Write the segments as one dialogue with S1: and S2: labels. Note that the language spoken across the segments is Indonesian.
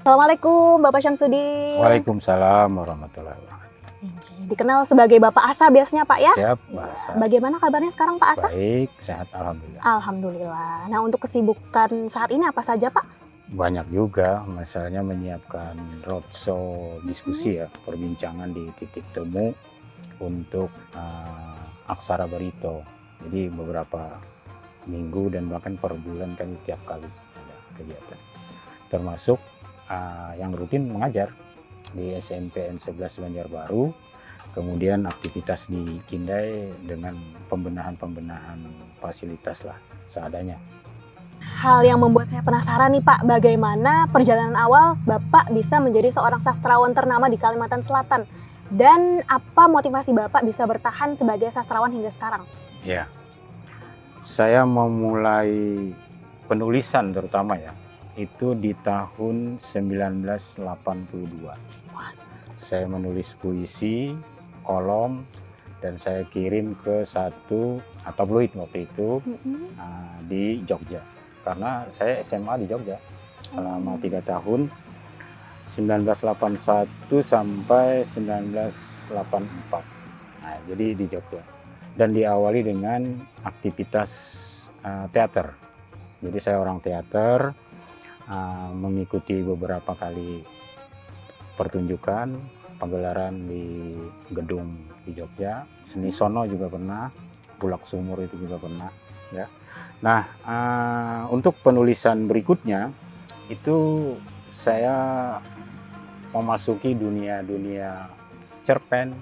S1: Assalamualaikum Bapak Syamsuddin.
S2: Waalaikumsalam warahmatullahi wabarakatuh.
S1: Dikenal sebagai Bapak Asa biasanya Pak ya?
S2: Siap, Pak Asa.
S1: Bagaimana kabarnya sekarang Pak Asa?
S2: Baik, sehat alhamdulillah.
S1: Alhamdulillah. Nah, untuk kesibukan saat ini apa saja Pak?
S2: Banyak juga, misalnya menyiapkan roadshow diskusi ya, perbincangan di titik temu untuk Aksara Barito. Jadi beberapa minggu dan bahkan per bulan kan tiap kali ada kegiatan. Termasuk yang rutin mengajar di SMPN 11 Banjarbaru, kemudian aktivitas di Kindai dengan pembenahan fasilitas lah seadanya.
S1: Hal yang membuat saya penasaran nih Pak, bagaimana perjalanan awal Bapak bisa menjadi seorang sastrawan ternama di Kalimantan Selatan? Dan apa motivasi Bapak bisa bertahan sebagai sastrawan hingga sekarang?
S2: Ya, saya memulai penulisan terutama ya, itu di tahun 1982. Saya menulis puisi, kolom, dan saya kirim ke satu tabloid waktu itu di Jogja. Karena saya SMA di Jogja selama 3 tahun, 1981 sampai 1984. Nah, jadi di Jogja. Dan diawali dengan aktivitas teater. Jadi saya orang teater, mengikuti beberapa kali pertunjukan, pagelaran di gedung di Jogja, Seni Sono juga pernah, Bulak Sumur itu juga pernah, ya. Nah, untuk penulisan berikutnya itu saya memasuki dunia cerpen,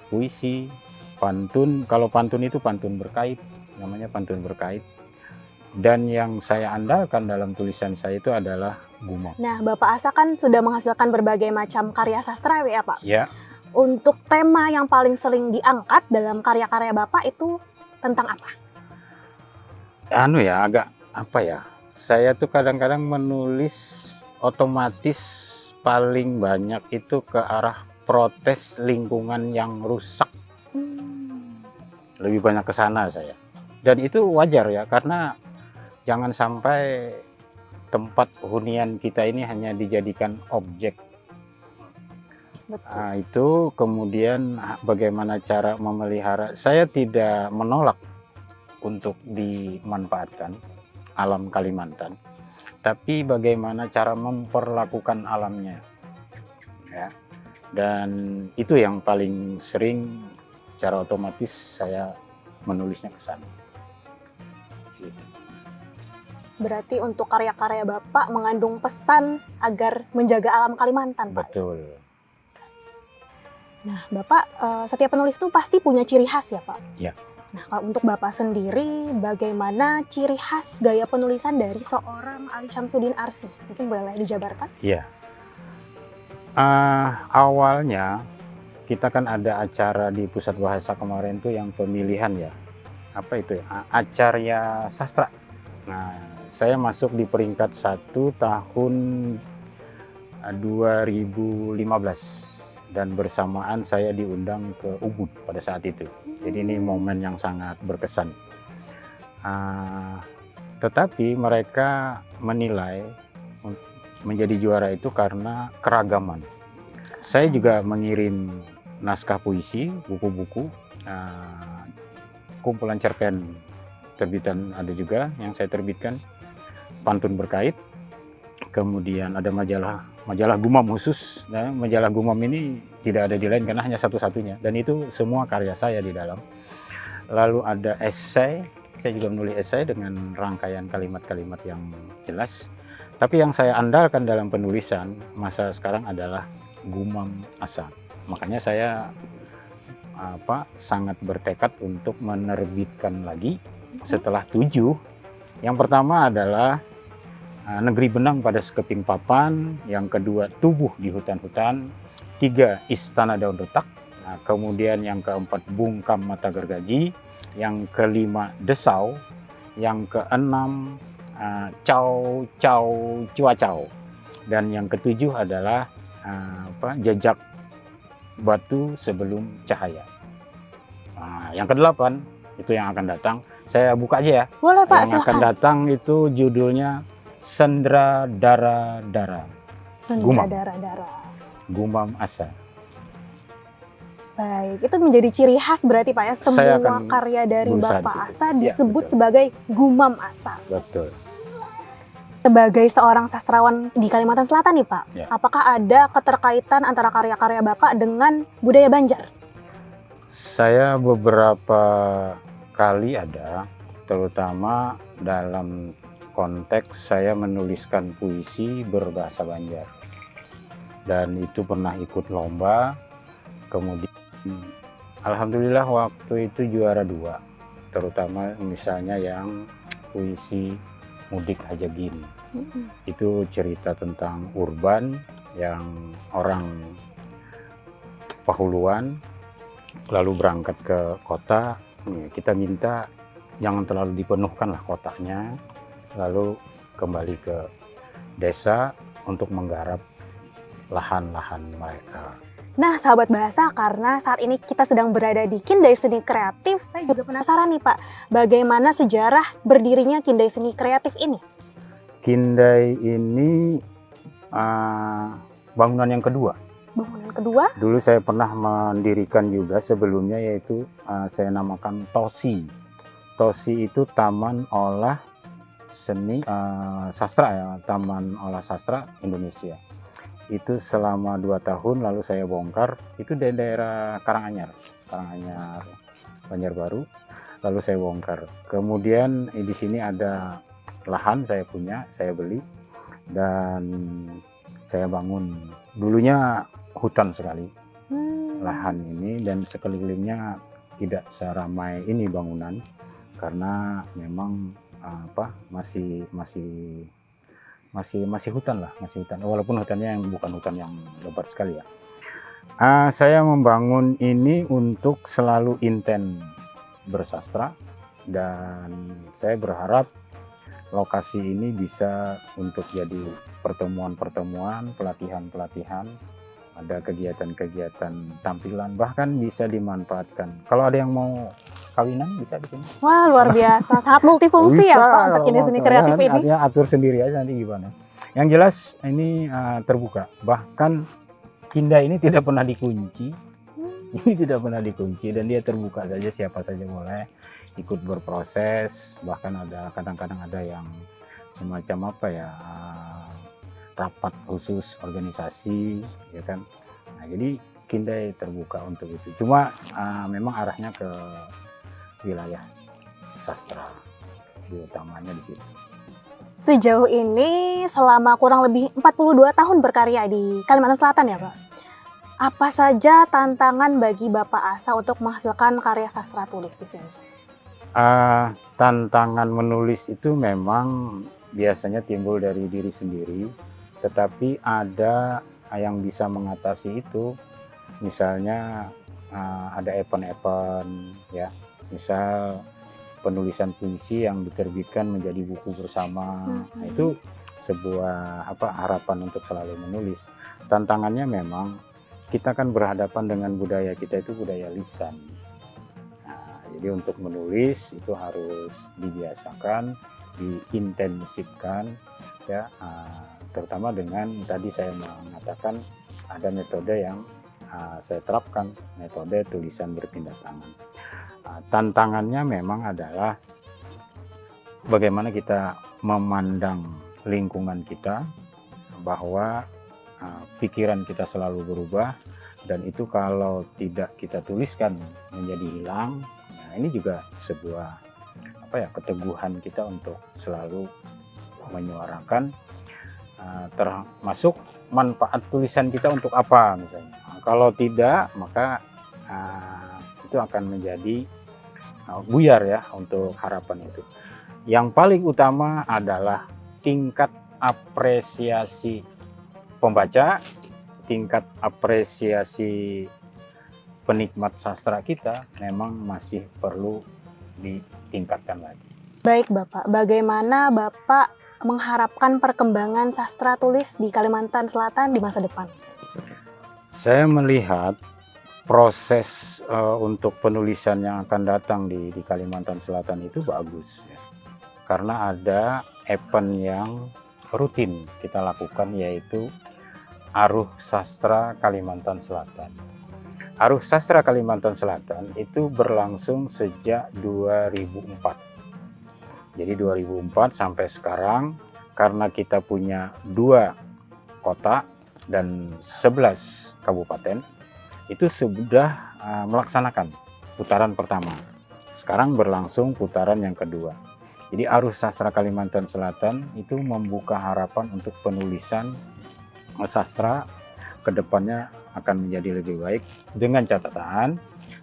S2: puisi, pantun. Kalau pantun itu pantun berkait, namanya pantun berkait. Dan yang saya andalkan dalam tulisan saya itu adalah gumam.
S1: Nah, Bapak Asa kan sudah menghasilkan berbagai macam karya sastra ya Pak?
S2: Ya.
S1: Untuk tema yang paling sering diangkat dalam karya-karya Bapak itu tentang apa?
S2: Agak apa ya, saya tuh kadang-kadang menulis otomatis paling banyak itu ke arah protes lingkungan yang rusak. Lebih banyak ke sana saya. Dan itu wajar ya, karena jangan sampai tempat hunian kita ini hanya dijadikan objek. Itu kemudian bagaimana cara memelihara. Saya tidak menolak untuk dimanfaatkan alam Kalimantan, tapi bagaimana cara memperlakukan alamnya, ya. Dan itu yang paling sering secara otomatis saya menulisnya ke sana. Gitu.
S1: Berarti untuk karya-karya Bapak mengandung pesan agar menjaga alam Kalimantan, Pak?
S2: Betul.
S1: Nah, Bapak, setiap penulis itu pasti punya ciri khas ya, Pak?
S2: Ya.
S1: Nah, kalau untuk Bapak sendiri, bagaimana ciri khas gaya penulisan dari seorang Ali Syamsuddin Arsy? Mungkin boleh dijabarkan?
S2: Iya. Awalnya kita kan ada acara di Pusat Bahasa kemarin tuh yang pemilihan ya. Apa itu ya? Acarya sastra. Nah, saya masuk di peringkat 1 tahun 2015. Dan bersamaan saya diundang ke Ubud pada saat itu. Jadi ini momen yang sangat berkesan. Tetapi mereka menilai menjadi juara itu karena keragaman. Saya juga mengirim naskah puisi, buku-buku, kumpulan cerpen terbitan ada juga yang saya terbitkan, pantun berkait, kemudian ada majalah Gumam khusus. Nah, majalah Gumam ini tidak ada di lain karena hanya satu-satunya, dan itu semua karya saya di dalam. Lalu ada esai, saya juga menulis esai dengan rangkaian kalimat-kalimat yang jelas. Tapi yang saya andalkan dalam penulisan masa sekarang adalah Gumam Asa. Makanya saya sangat bertekad untuk menerbitkan lagi setelah 7. Yang pertama adalah Negeri Benang pada Sekeping Papan, yang kedua Tubuh di Hutan-Hutan, 3 Istana Daun Retak, kemudian yang keempat Bungkam Mata Gergaji, yang kelima Desau, yang keenam Cao Cuacau, dan yang ketujuh adalah Jejak Batu Sebelum Cahaya. Yang kedelapan itu yang akan datang, saya buka aja ya.
S1: Boleh Pak,
S2: yang akan datang itu judulnya Sendra Dara Dara.
S1: Senja
S2: Gumam.
S1: Dara-Dara.
S2: Gumam Asa.
S1: Baik, itu menjadi ciri khas berarti Pak ya,
S2: Saya
S1: semua
S2: akan
S1: karya dari
S2: berusaha
S1: Bapak
S2: di situ.
S1: Asa
S2: Ya,
S1: disebut
S2: betul.
S1: sebagai Gumam Asa.
S2: Betul.
S1: Sebagai seorang sastrawan di Kalimantan Selatan nih Pak,
S2: Ya.
S1: apakah ada keterkaitan antara karya-karya Bapak dengan budaya Banjar?
S2: Saya beberapa kali ada, terutama dalam konteks saya menuliskan puisi berbahasa Banjar. Dan itu pernah ikut lomba, kemudian alhamdulillah waktu itu juara 2, terutama misalnya yang puisi Mudik Hajagin. Itu cerita tentang urban yang orang Pahuluan lalu berangkat ke kota. Kita minta jangan terlalu dipenuhkan lah kotanya, lalu kembali ke desa untuk menggarap lahan-lahan mereka.
S1: Nah, sahabat bahasa, karena saat ini kita sedang berada di Kindai Seni Kreatif, saya juga penasaran nih Pak, bagaimana sejarah berdirinya Kindai Seni Kreatif ini?
S2: Kindai ini bangunan yang kedua.
S1: Bangunan kedua?
S2: Dulu saya pernah mendirikan juga sebelumnya, yaitu saya namakan TOSI. TOSI itu Taman Olah Seni Sastra ya, Taman Olah Sastra Indonesia. Itu selama 2 tahun, lalu saya bongkar. Itu di daerah Karanganyar, Banjarbaru. Lalu saya bongkar. Kemudian di sini ada lahan saya punya, saya beli dan saya bangun. Dulunya hutan sekali lahan ini, dan sekelilingnya tidak seramai ini bangunan karena memang masih hutan lah, masih hutan, walaupun hutannya yang bukan hutan yang lebat sekali ya. Saya membangun ini untuk selalu intent bersastra, dan saya berharap lokasi ini bisa untuk jadi pertemuan-pertemuan, pelatihan-pelatihan, ada kegiatan-kegiatan tampilan, bahkan bisa dimanfaatkan. Kalau ada yang mau kawinan bisa di sini.
S1: Wah, luar biasa, sangat multifungsi ya Pak untuk Kindai Seni Kreatif ini.
S2: Artinya atur sendiri aja nanti gimana. Yang jelas ini terbuka. Bahkan Kindai ini tidak pernah dikunci. Ini tidak pernah dikunci dan dia terbuka saja, siapa saja boleh ikut berproses. Bahkan ada kadang-kadang ada yang semacam rapat khusus organisasi, ya kan. Nah, jadi Kindai terbuka untuk itu. Cuma memang arahnya ke wilayah sastra, utamanya di situ.
S1: Sejauh ini selama kurang lebih 42 tahun berkarya di Kalimantan Selatan ya Pak. Apa saja tantangan bagi Bapak Asa untuk menghasilkan karya sastra tulis di sini?
S2: Tantangan menulis itu memang biasanya timbul dari diri sendiri, tetapi ada yang bisa mengatasi itu. Misalnya ada event-event ya, misal penulisan puisi yang diterbitkan menjadi buku bersama. Nah, itu sebuah harapan untuk selalu menulis. Tantangannya memang kita kan berhadapan dengan budaya kita, itu budaya lisan. Nah, jadi untuk menulis itu harus dibiasakan, diintensifkan ya, terutama dengan tadi saya mengatakan ada metode yang saya terapkan, metode tulisan berpindah tangan. Tantangannya memang adalah bagaimana kita memandang lingkungan kita, bahwa pikiran kita selalu berubah, dan itu kalau tidak kita tuliskan menjadi hilang. Nah, ini juga sebuah keteguhan kita untuk selalu menyuarakan, termasuk manfaat tulisan kita untuk apa misalnya. Kalau tidak, maka itu akan menjadi buyar ya untuk harapan itu. Yang paling utama adalah tingkat apresiasi pembaca, tingkat apresiasi penikmat sastra kita memang masih perlu ditingkatkan lagi.
S1: Baik Bapak, bagaimana Bapak mengharapkan perkembangan sastra tulis di Kalimantan Selatan di masa depan?
S2: Saya melihat proses untuk penulisan yang akan datang di Kalimantan Selatan itu bagus ya. Karena ada event yang rutin kita lakukan, yaitu Aruh Sastra Kalimantan Selatan. Aruh Sastra Kalimantan Selatan itu berlangsung sejak 2004. Jadi 2004 sampai sekarang, karena kita punya 2 kota dan 11 kabupaten, itu sudah melaksanakan putaran pertama. Sekarang berlangsung putaran yang kedua. Jadi Aruh Sastra Kalimantan Selatan itu membuka harapan untuk penulisan sastra kedepannya akan menjadi lebih baik, dengan catatan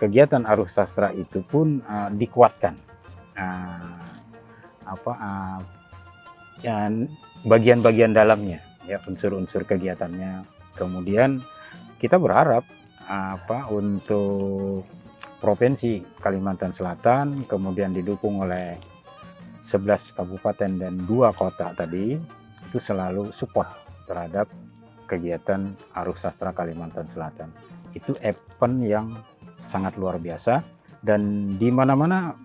S2: kegiatan Aruh Sastra itu pun dikuatkan bagian-bagian dalamnya, ya, unsur-unsur kegiatannya. Kemudian kita berharap untuk Provinsi Kalimantan Selatan, kemudian didukung oleh 11 kabupaten dan 2 kota tadi, itu selalu support terhadap kegiatan Aruh Sastra Kalimantan Selatan. Itu event yang sangat luar biasa dan di mana-mana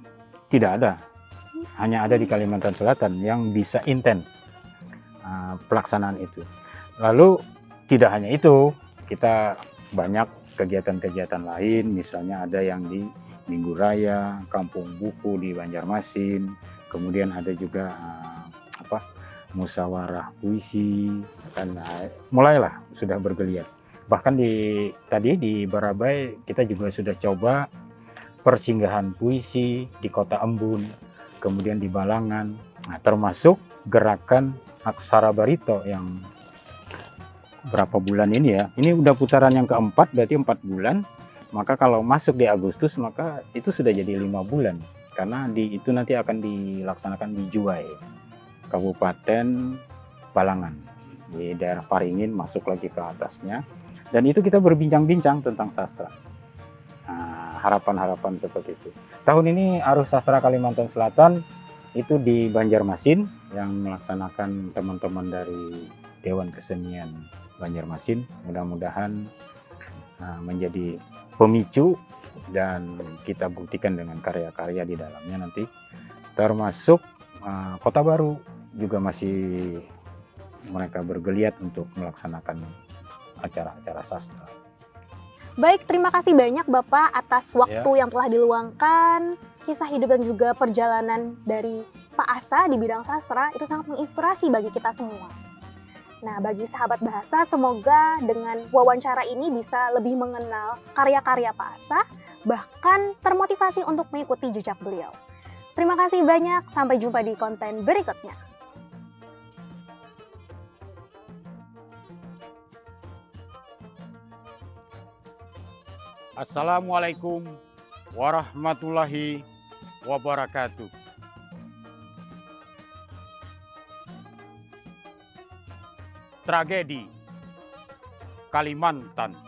S2: tidak ada, hanya ada di Kalimantan Selatan yang bisa intens pelaksanaan itu. Lalu tidak hanya itu, kita banyak kegiatan-kegiatan lain, misalnya ada yang di Minggu Raya, Kampung Buku di Banjarmasin, kemudian ada juga musyawarah puisi, dan mulailah sudah bergeliat. Bahkan tadi di Barabai kita juga sudah coba persinggahan puisi di Kota Embun, kemudian di Balangan, termasuk gerakan Aksara Barito yang berapa bulan ini ya. Ini udah putaran yang keempat, berarti 4 bulan. Maka kalau masuk di Agustus, maka itu sudah jadi 5 bulan. Karena itu nanti akan dilaksanakan di Juwai, Kabupaten Balangan, di daerah Paringin, masuk lagi ke atasnya. Dan itu kita berbincang-bincang tentang sastra. Harapan-harapan seperti itu. Tahun ini Aruh Sastra Kalimantan Selatan itu di Banjarmasin, yang melaksanakan teman-teman dari Dewan Kesenian Banjarmasin. Mudah-mudahan menjadi pemicu dan kita buktikan dengan karya-karya di dalamnya nanti. Termasuk Kota Baru juga masih mereka bergeliat untuk melaksanakan acara-acara sastra.
S1: Baik, terima kasih banyak Bapak atas waktu yang telah diluangkan. Kisah hidup dan juga perjalanan dari Pak Asa di bidang sastra itu sangat menginspirasi bagi kita semua. Nah, bagi sahabat bahasa, semoga dengan wawancara ini bisa lebih mengenal karya-karya Pak Asa, bahkan termotivasi untuk mengikuti jejak beliau. Terima kasih banyak, sampai jumpa di konten berikutnya.
S2: Assalamualaikum warahmatullahi wabarakatuh. Tragedi Kalimantan.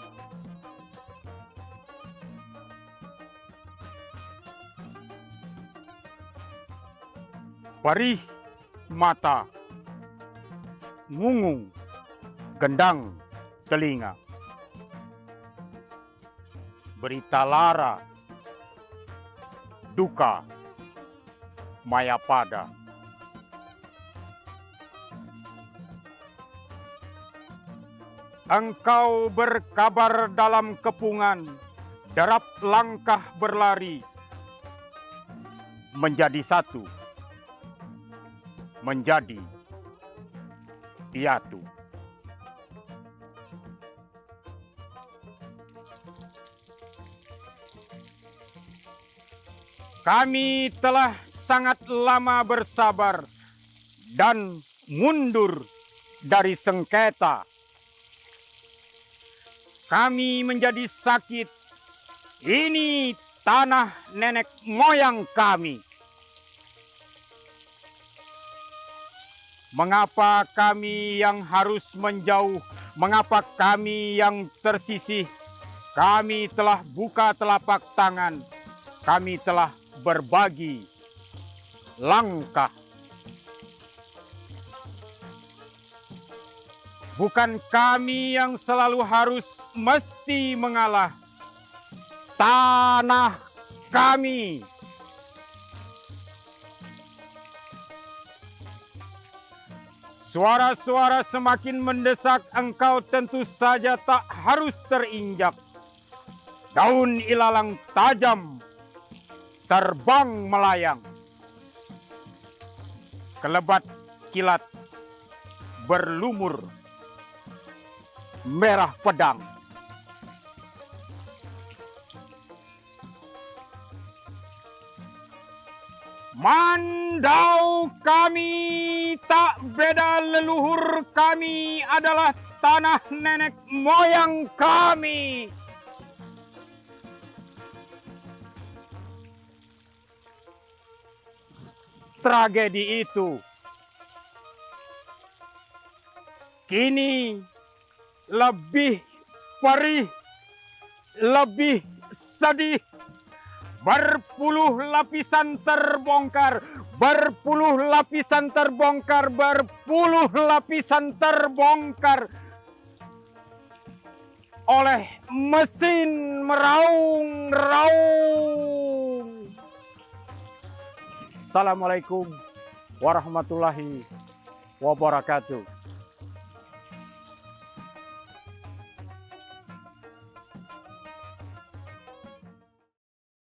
S2: Perih mata, ngungung, gendang telinga. Berita lara, duka, mayapada. Engkau berkabar dalam kepungan, derap langkah berlari, menjadi satu, menjadi piatu. Kami telah sangat lama bersabar dan mundur dari sengketa. Kami menjadi sakit. Ini tanah nenek moyang kami. Mengapa kami yang harus menjauh? Mengapa kami yang tersisih? Kami telah buka telapak tangan. Kami telah berbagi langkah. Bukan kami yang selalu harus mesti mengalah. Tanah kami. Suara-suara semakin mendesak, engkau tentu saja tak harus terinjak. Daun ilalang tajam, terbang melayang. Kelebat kilat, berlumur, merah pedang. Mandau kami tak beda, leluhur kami adalah tanah nenek moyang kami. Tragedi itu kini lebih perih, lebih sedih. Berpuluh lapisan terbongkar, berpuluh lapisan terbongkar, berpuluh lapisan terbongkar oleh mesin meraung-raung. Assalamualaikum warahmatullahi wabarakatuh.